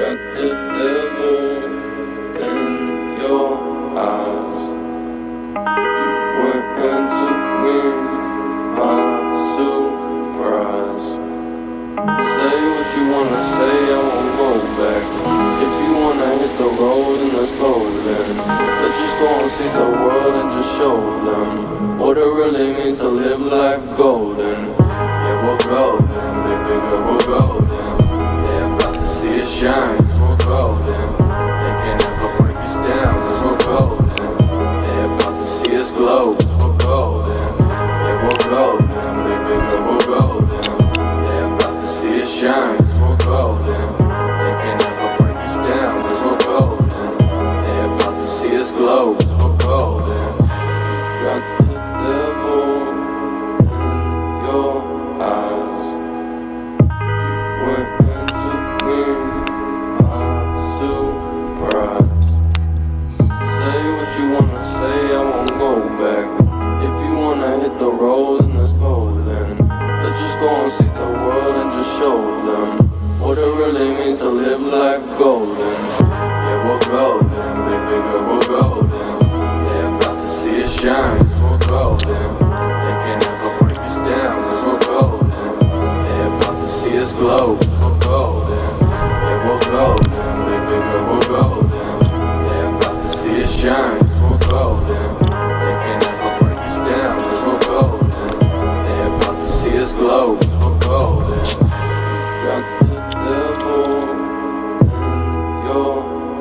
Got the devil in your eyes. You went and took me by surprise. Say what you wanna say, I won't go back. If you wanna hit the road, then let's go then. Let's just go and see the world and just show them what it really means to live life golden. Yeah, we're golden, baby girl, we're golden. They're about to see it shine, cause we're golden. They can't ever break us down, cause we're golden. They're about to see us glow, cause we're golden. Yeah, we're golden, baby girl, we're golden. They're about to see us shine, cause we're golden. They can't ever break us down, cause we're golden. They're about to see us glow, cause we're golden. Got the devil in your eyes. You went and took me by surprise. Say what you wanna say, I won't go back. If you wanna hit the road, then let's go then. Let's just go and see the world and just show them what it really means to live life golden. Yeah, we're golden, baby girl, we're golden. They're about to see us shine, cause we're golden. They can't ever break us down, cause we're golden. They're about to see us glow, cause we're golden. Yeah, we're golden, baby girl, we're golden. They're about to see us shine, cause we're golden. They can't ever break us down, cause we're golden. They're about to see us glow, cause we're golden. Got the devil in your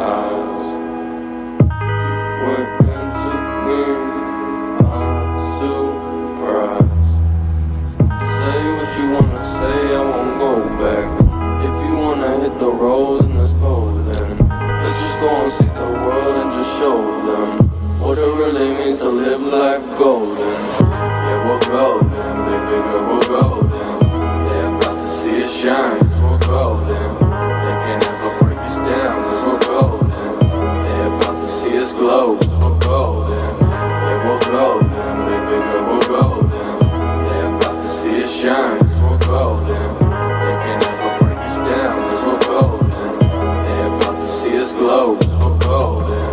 eyes. You went and took me by surprise. Say what you wanna say, I won't go back. If you wanna hit the road, then let's go then. Let's just go and see the world and just show them what it really means to live life golden. Yeah, we're golden, baby girl, we're golden. They're about to see us shine, cause we're golden. They can't ever break us down, cause we're golden. They're about to see us glow, cause we're golden. Yeah, we're golden, baby girl, we're golden. They're about to see us shine, cause we're golden. They can't ever break us down, cause we're golden. They're about to see us glow, cause we're golden.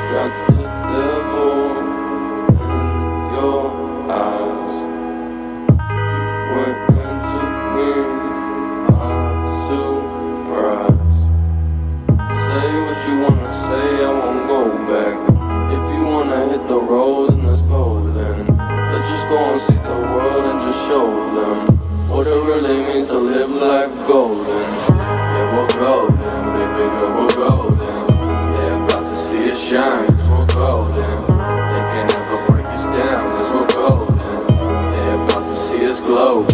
Got the devil in your eyes. You went and took me by surprise. Say what you wanna say, I won't go back. If you wanna hit the road, then let's go then. Let's just go and see the world and just show them what it really means to live life golden. Yeah, we're golden, baby girl, we're golden. They're about to see us shine, cause we're golden. They can't ever break us down, cause we're golden. They're about to see us glow.